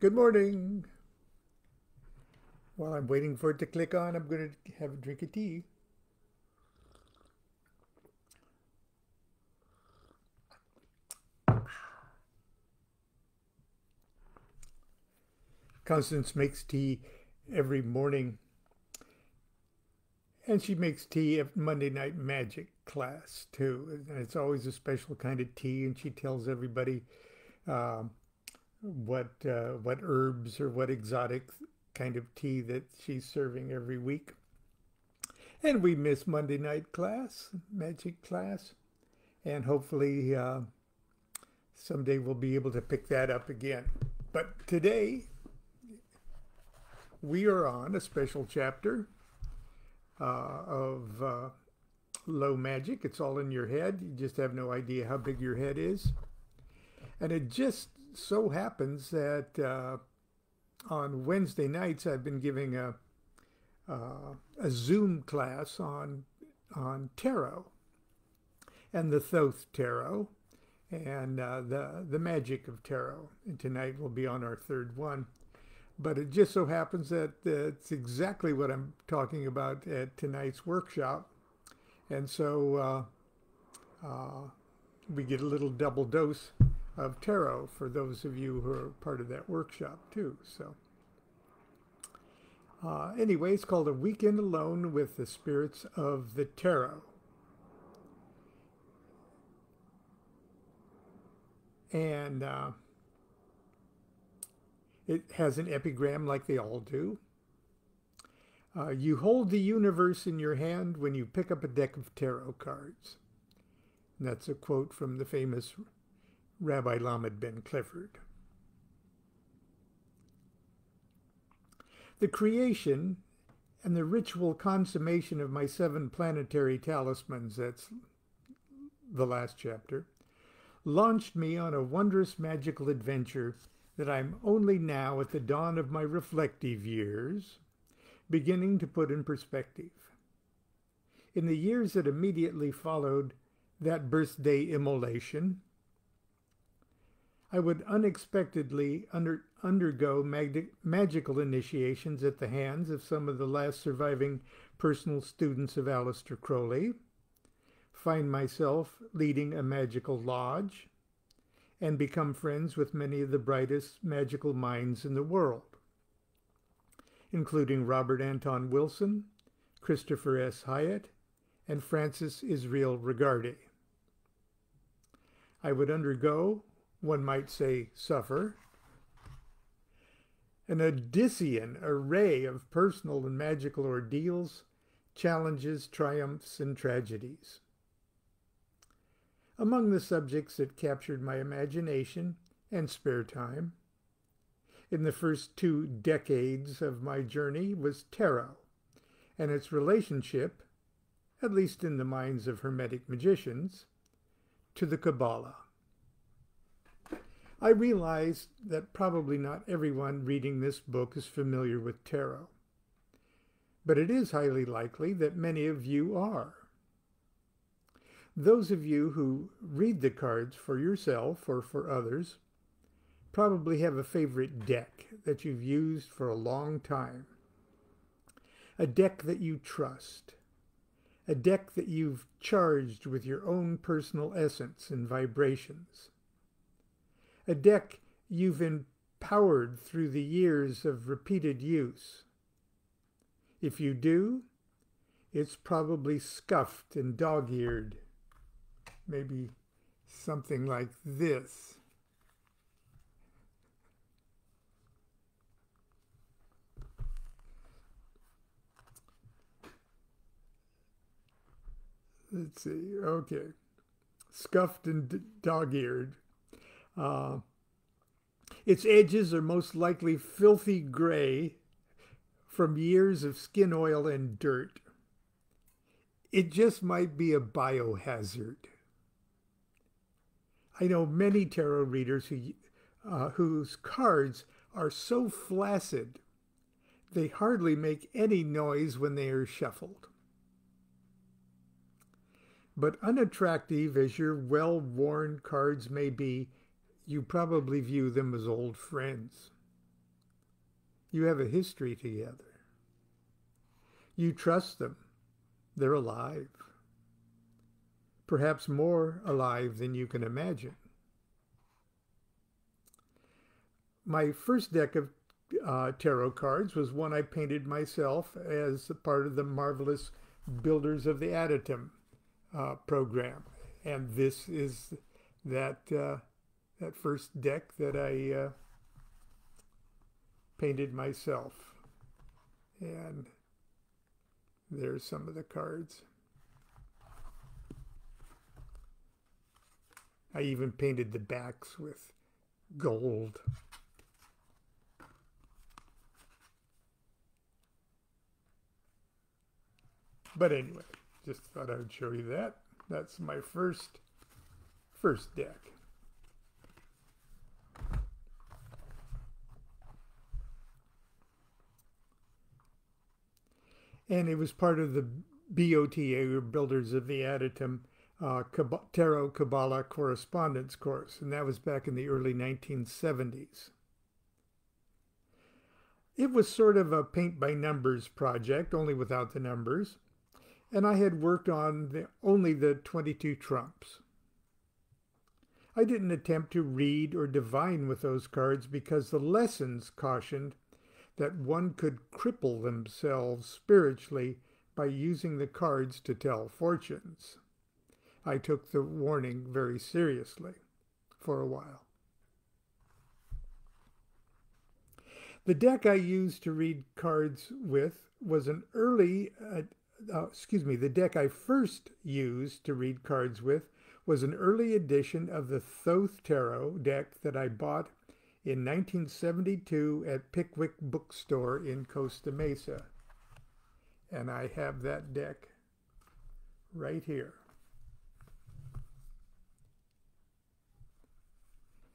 Good morning. While I'm waiting for it to click on, I'm going to have a drink of tea. Constance makes tea every morning, and she makes tea at Monday night magic class too. And it's always a special kind of tea, and she tells everybody uh, what herbs or what exotic kind of tea that she's serving every week. And we miss Monday night class, magic class, and hopefully someday we'll be able to pick that up again. But today we are on a special chapter of low magic. It's all in your head. You just have no idea how big your head is. And it just so happens that on Wednesday nights I've been giving a Zoom class on tarot and the Thoth tarot and the magic of tarot. And tonight we'll be on our third one. But it just so happens that it's exactly what I'm talking about at tonight's workshop. And so we get a little double dose of tarot for those of you who are part of that workshop too. So anyway, it's called A Weekend Alone with the Spirits of the Tarot. And it has an epigram like they all do. You hold the universe in your hand when you pick up a deck of tarot cards. And that's a quote from the famous Rabbi Lamed Ben Clifford. The creation and the ritual consummation of my 7 planetary talismans, that's the last chapter, launched me on a wondrous magical adventure that I'm only now, at the dawn of my reflective years, beginning to put in perspective. In the years that immediately followed that birthday immolation, I would unexpectedly undergo magical initiations at the hands of some of the last surviving personal students of Aleister Crowley, find myself leading a magical lodge, and become friends with many of the brightest magical minds in the world, including Robert Anton Wilson, Christopher S. Hyatt, and Francis Israel Regarde. I would undergo, one might say suffer, an Odyssean array of personal and magical ordeals, challenges, triumphs, and tragedies. Among the subjects that captured my imagination and spare time in the first 2 decades of my journey was tarot and its relationship, at least in the minds of Hermetic magicians, to the Kabbalah. I realize that probably not everyone reading this book is familiar with tarot, but it is highly likely that many of you are. Those of you who read the cards for yourself or for others probably have a favorite deck that you've used for a long time. A deck that you trust. A deck that you've charged with your own personal essence and vibrations. A deck you've empowered through the years of repeated use. If you do, it's probably scuffed and dog-eared. Maybe something like this. Let's see. Okay. Scuffed and dog-eared. Its edges are most likely filthy gray from years of skin oil and dirt. It just might be a biohazard. I know many tarot readers whose cards are so flaccid they hardly make any noise when they are shuffled. But unattractive as your well-worn cards may be, you probably view them as old friends. You have a history together. You trust them. They're alive. Perhaps more alive than you can imagine. My first deck of tarot cards was one I painted myself as part of the marvelous Builders of the Adytum program. And this is that first deck that I painted myself. And there's some of the cards. I even painted the backs with gold. But anyway, just thought I would show you that. That's my first deck. And it was part of the BOTA, or Builders of the Adytum, Tarot Kabbalah Correspondence course, and that was back in the early 1970s. It was sort of a paint-by-numbers project, only without the numbers, and I had worked on only the 22 trumps. I didn't attempt to read or divine with those cards because the lessons cautioned that one could cripple themselves spiritually by using the cards to tell fortunes. I took the warning very seriously for a while. The deck I used to read cards with was an early, the deck I first used to read cards with was an early edition of the Thoth Tarot deck that I bought in 1972 at Pickwick Bookstore in Costa Mesa. And I have that deck right here.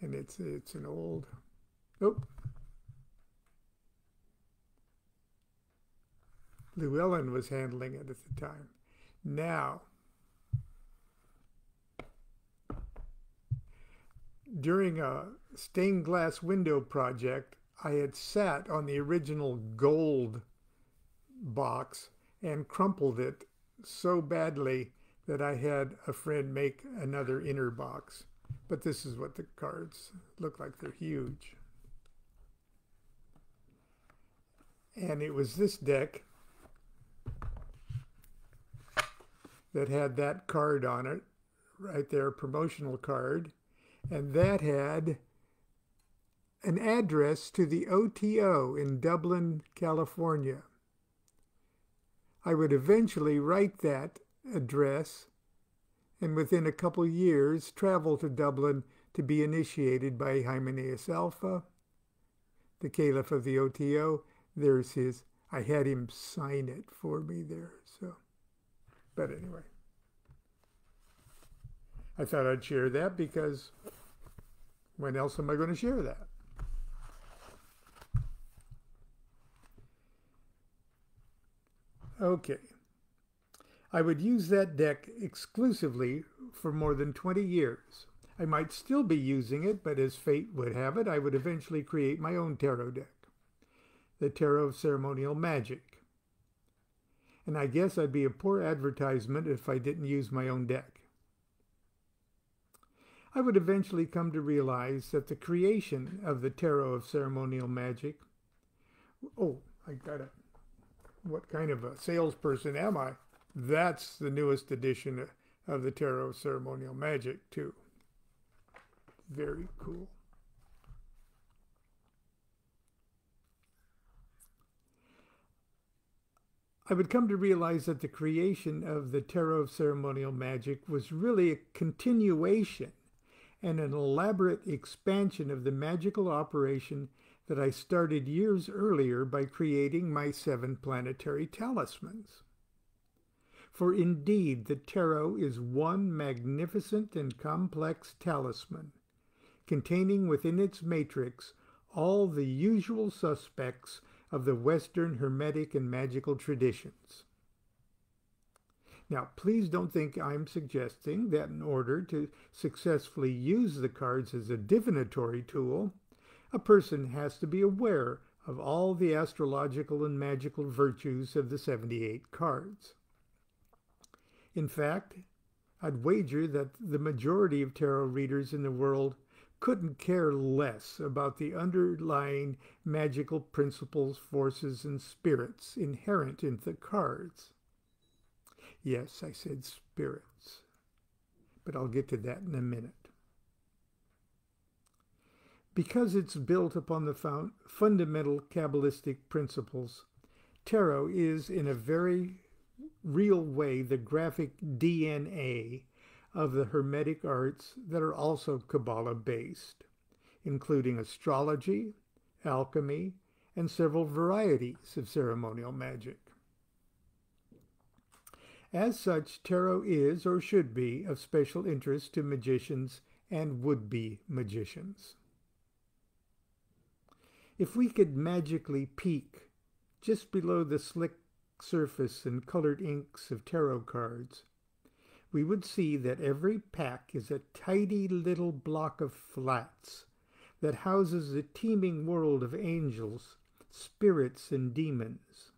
And it's an old, Llewellyn was handling it at the time. Now, during a stained glass window project, I had sat on the original gold box and crumpled it so badly that I had a friend make another inner box. But this is what the cards look like. They're huge. And it was this deck that had that card on it, right there, promotional card. And that had an address to the OTO in Dublin, California. I would eventually write that address and within a couple years travel to Dublin to be initiated by Hymenaeus Alpha, the Caliph of the OTO. There's his, I had him sign it for me there, so. But anyway, I thought I'd share that because when else am I going to share that? Okay. I would use that deck exclusively for more than 20 years. I might still be using it, but as fate would have it, I would eventually create my own tarot deck, the Tarot of Ceremonial Magic. And I guess I'd be a poor advertisement if I didn't use my own deck. I would eventually come to realize that the creation of the Tarot of Ceremonial Magic, what kind of a salesperson am I? That's the newest edition of the Tarot of Ceremonial Magic, too. Very cool. I would come to realize that the creation of the Tarot of Ceremonial Magic was really a continuation and an elaborate expansion of the magical operation that I started years earlier by creating my 7 planetary talismans. For indeed, the tarot is one magnificent and complex talisman, containing within its matrix all the usual suspects of the Western Hermetic and magical traditions. Now, please don't think I'm suggesting that in order to successfully use the cards as a divinatory tool, a person has to be aware of all the astrological and magical virtues of the 78 cards. In fact, I'd wager that the majority of tarot readers in the world couldn't care less about the underlying magical principles, forces, and spirits inherent in the cards. Yes, I said spirits, but I'll get to that in a minute. Because it's built upon the fundamental Kabbalistic principles, tarot is, in a very real way, the graphic DNA of the Hermetic arts that are also Kabbalah-based, including astrology, alchemy, and several varieties of ceremonial magic. As such, tarot is, or should be, of special interest to magicians and would-be magicians. If we could magically peek just below the slick surface and colored inks of tarot cards, we would see that every pack is a tidy little block of flats that houses a teeming world of angels, spirits, and demons.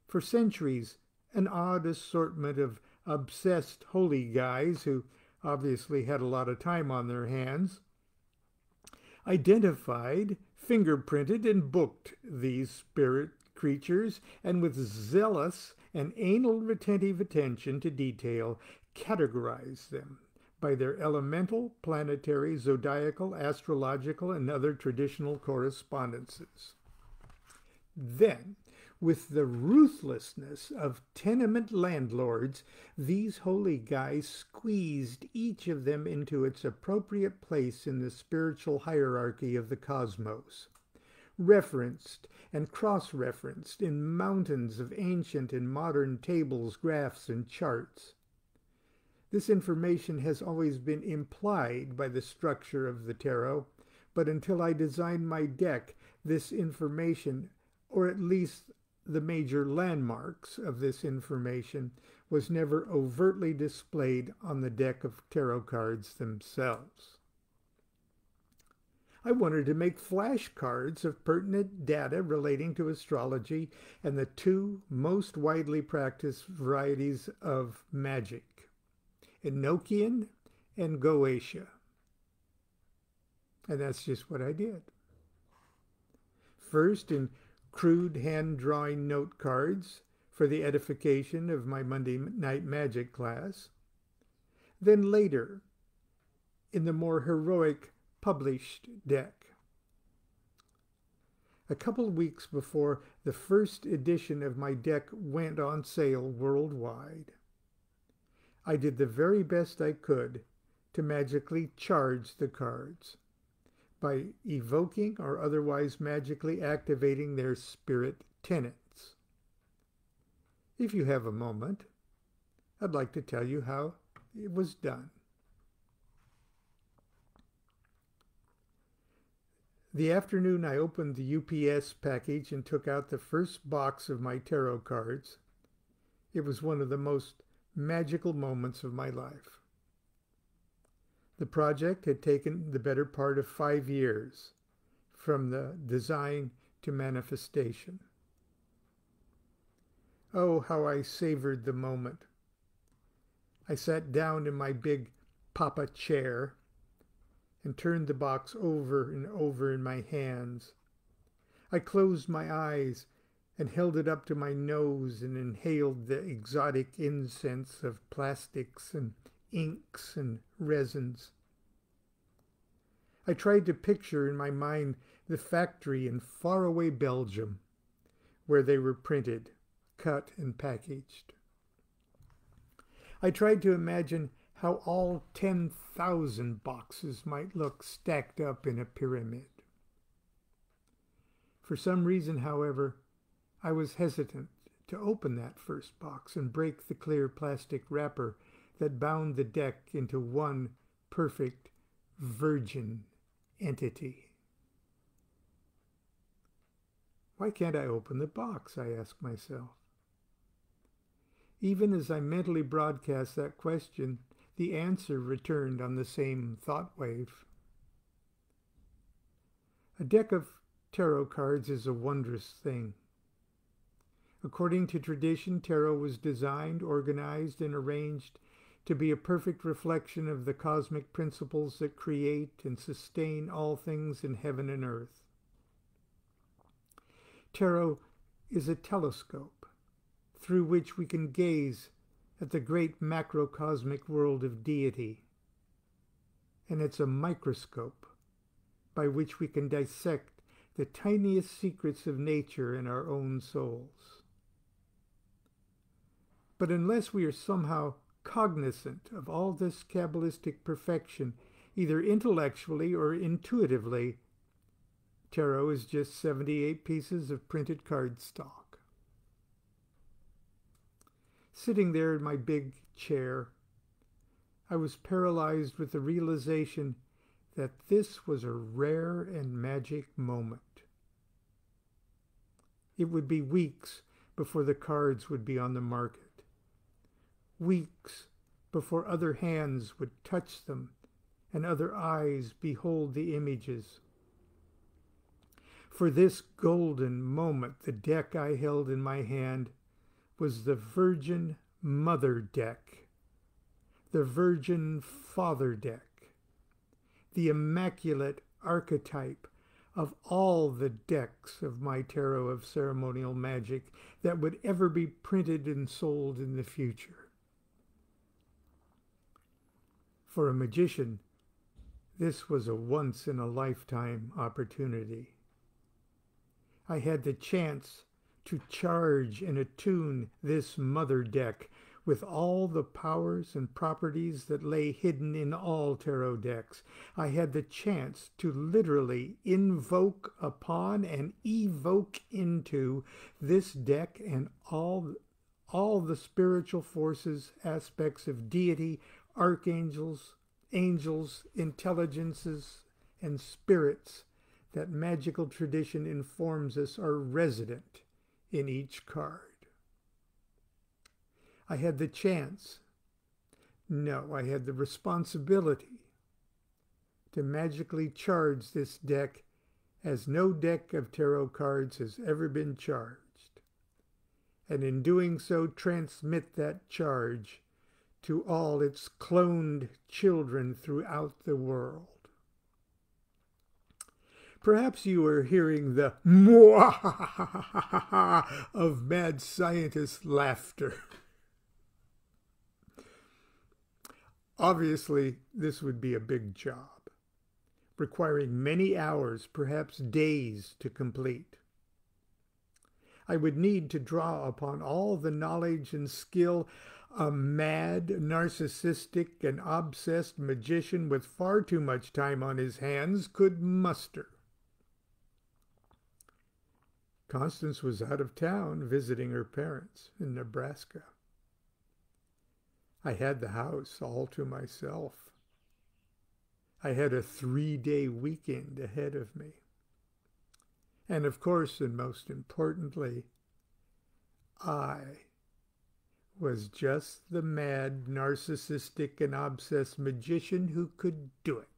For centuries, an odd assortment of obsessed holy guys who obviously had a lot of time on their hands identified, fingerprinted, and booked these spirit creatures, and with zealous and anal retentive attention to detail, categorized them by their elemental, planetary, zodiacal, astrological, and other traditional correspondences. Then, with the ruthlessness of tenement landlords, these holy guys squeezed each of them into its appropriate place in the spiritual hierarchy of the cosmos, referenced and cross-referenced in mountains of ancient and modern tables, graphs, and charts. This information has always been implied by the structure of the tarot, but until I designed my deck, this information, or at least the major landmarks of this information, was never overtly displayed on the deck of tarot cards themselves. I wanted to make flashcards of pertinent data relating to astrology and the two most widely practiced varieties of magic, Enochian and Goetia. And that's just what I did. First, in crude hand-drawing note cards for the edification of my Monday night magic class. Then later, in the more heroic published deck. A couple weeks before the first edition of my deck went on sale worldwide, I did the very best I could to magically charge the cards by evoking or otherwise magically activating their spirit tenets. If you have a moment, I'd like to tell you how it was done. The afternoon I opened the UPS package and took out the first box of my tarot cards, it was one of the most magical moments of my life. The project had taken the better part of 5 years, from the design to manifestation. Oh, how I savored the moment. I sat down in my big papa chair and turned the box over and over in my hands. I closed my eyes and held it up to my nose and inhaled the exotic incense of plastics and inks and resins. I tried to picture in my mind the factory in faraway Belgium where they were printed, cut, and packaged. I tried to imagine how all 10,000 boxes might look stacked up in a pyramid. For some reason, however, I was hesitant to open that first box and break the clear plastic wrapper that bound the deck into one perfect virgin entity. Why can't I open the box? I asked myself. Even as I mentally broadcast that question, the answer returned on the same thought wave. A deck of tarot cards is a wondrous thing. According to tradition, tarot was designed, organized, and arranged to be a perfect reflection of the cosmic principles that create and sustain all things in heaven and earth. Tarot is a telescope through which we can gaze at the great macrocosmic world of deity, and it's a microscope by which we can dissect the tiniest secrets of nature in our own souls. But unless we are somehow cognizant of all this Kabbalistic perfection, either intellectually or intuitively, tarot is just 78 pieces of printed cardstock. Sitting there in my big chair, I was paralyzed with the realization that this was a rare and magic moment. It would be weeks before the cards would be on the market. Weeks before other hands would touch them and other eyes behold the images. For this golden moment, the deck I held in my hand was the Virgin Mother deck, the Virgin Father deck, the immaculate archetype of all the decks of my tarot of ceremonial magic that would ever be printed and sold in the future. For a magician, this was a once-in-a-lifetime opportunity. I had the chance to charge and attune this mother deck with all the powers and properties that lay hidden in all tarot decks. I had the chance to literally invoke upon and evoke into this deck and all the spiritual forces, aspects of deity, archangels, angels, intelligences, and spirits that magical tradition informs us are resident in each card. I had the chance, no, I had the responsibility to magically charge this deck as no deck of tarot cards has ever been charged, and in doing so transmit that charge to all its cloned children throughout the world. Perhaps you are hearing the mwah of mad scientist laughter. Obviously, this would be a big job, requiring many hours, perhaps days, to complete. I would need to draw upon all the knowledge and skill a mad, narcissistic, and obsessed magician with far too much time on his hands could muster. Constance was out of town visiting her parents in Nebraska. I had the house all to myself. I had a 3-day weekend ahead of me. And of course, and most importantly, I was just the mad, narcissistic, and obsessed magician who could do it.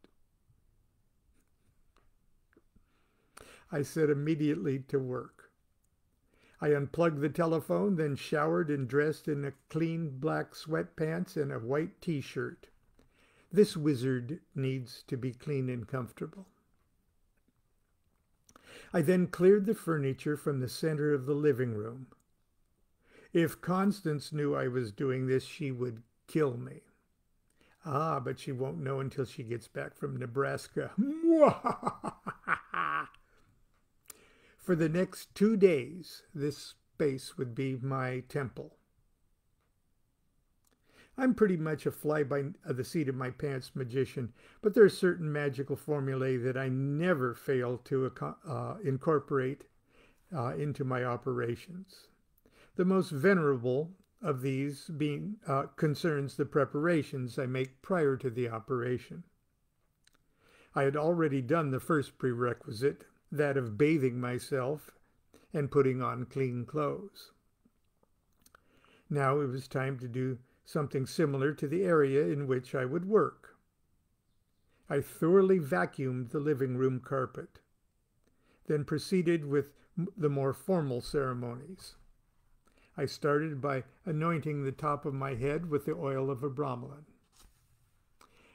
I set immediately to work. I unplugged the telephone, then showered and dressed in a clean black sweatpants and a white t-shirt. This wizard needs to be clean and comfortable. I then cleared the furniture from the center of the living room. If Constance knew I was doing this, she would kill me. Ah, but she won't know until she gets back from Nebraska. For the next 2 days, this space would be my temple. I'm pretty much a fly by the seat of my pants magician, but there are certain magical formulae that I never fail to incorporate into my operations. The most venerable of these concerns the preparations I make prior to the operation. I had already done the first prerequisite, that of bathing myself and putting on clean clothes. Now it was time to do something similar to the area in which I would work. I thoroughly vacuumed the living room carpet. then proceeded with the more formal ceremonies. I started by anointing the top of my head with the oil of a bromelain.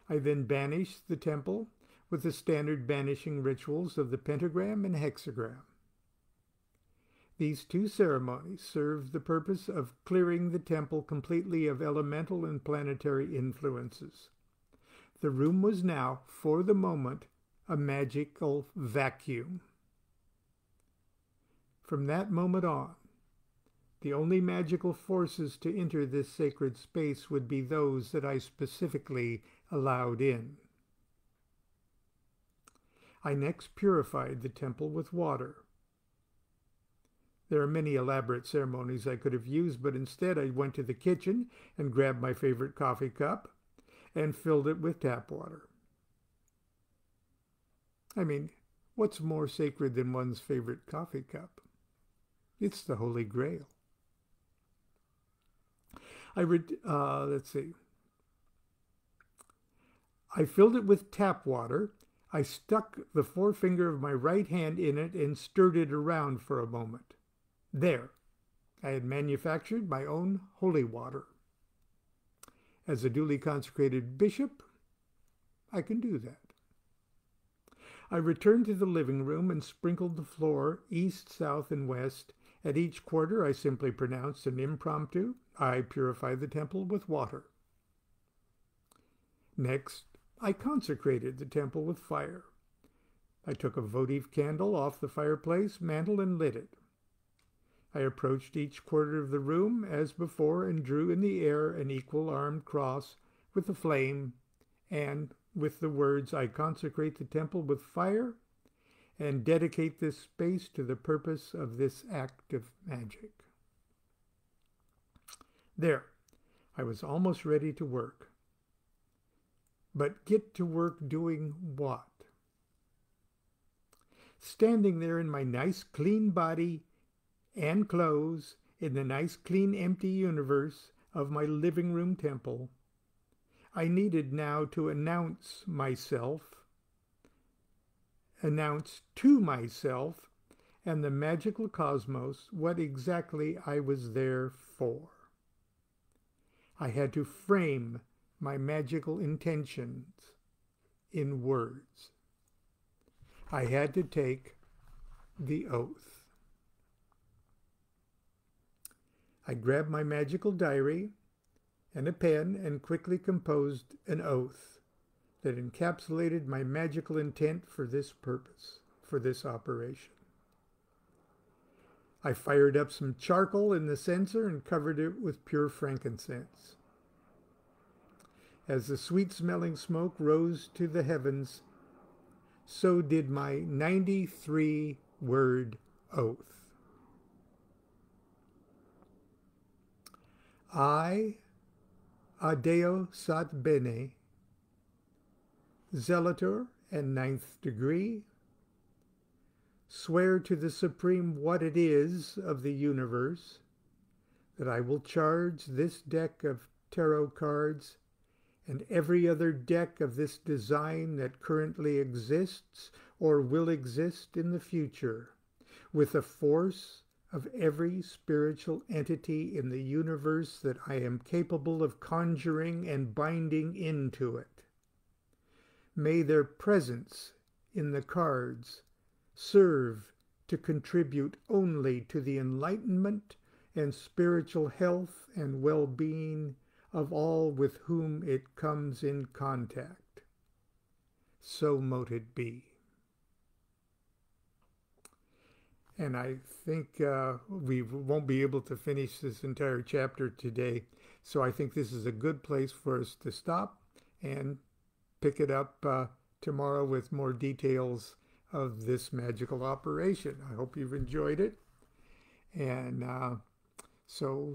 I then banished the temple with the standard banishing rituals of the pentagram and hexagram. These two ceremonies served the purpose of clearing the temple completely of elemental and planetary influences. The room was now, for the moment, a magical vacuum. From that moment on, the only magical forces to enter this sacred space would be those that I specifically allowed in. I next purified the temple with water. There are many elaborate ceremonies I could have used, but instead I went to the kitchen and grabbed my favorite coffee cup and filled it with tap water. I mean, what's more sacred than one's favorite coffee cup? It's the Holy Grail. Let's see. I filled it with tap water. I stuck the forefinger of my right hand in it and stirred it around for a moment. There, I had manufactured my own holy water. As a duly consecrated bishop, I can do that. I returned to the living room and sprinkled the floor east, south, and west. At each quarter, I simply pronounced an impromptu, I purify the temple with water. Next, I consecrated the temple with fire. I took a votive candle off the fireplace mantel and lit it. I approached each quarter of the room as before and drew in the air an equal armed cross with the flame and with the words, I consecrate the temple with fire and dedicate this space to the purpose of this act of magic. There, I was almost ready to work. But get to work doing what? Standing there in my nice clean body and clothes in the nice clean empty universe of my living room temple, I needed now to announce to myself and the magical cosmos what exactly I was there for. I had to frame my magical intentions in words. I had to take the oath. I grabbed my magical diary and a pen and quickly composed an oath that encapsulated my magical intent for this purpose, for this operation. I fired up some charcoal in the censer and covered it with pure frankincense. As the sweet-smelling smoke rose to the heavens, so did my 93-word oath. I, Adeo Sat Bene, Zealator and 9th degree, swear to the supreme what it is of the universe that I will charge this deck of tarot cards and every other deck of this design that currently exists or will exist in the future with the force of every spiritual entity in the universe that I am capable of conjuring and binding into it. May their presence in the cards serve to contribute only to the enlightenment and spiritual health and well-being of all with whom it comes in contact. So mote it be. And I think we won't be able to finish this entire chapter today, so I think this is a good place for us to stop and pick it up tomorrow with more details of this magical operation. I hope you've enjoyed it. And so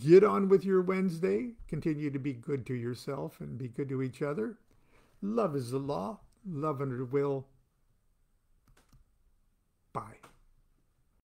get on with your Wednesday. Continue to be good to yourself and be good to each other. Love is the law. Love under will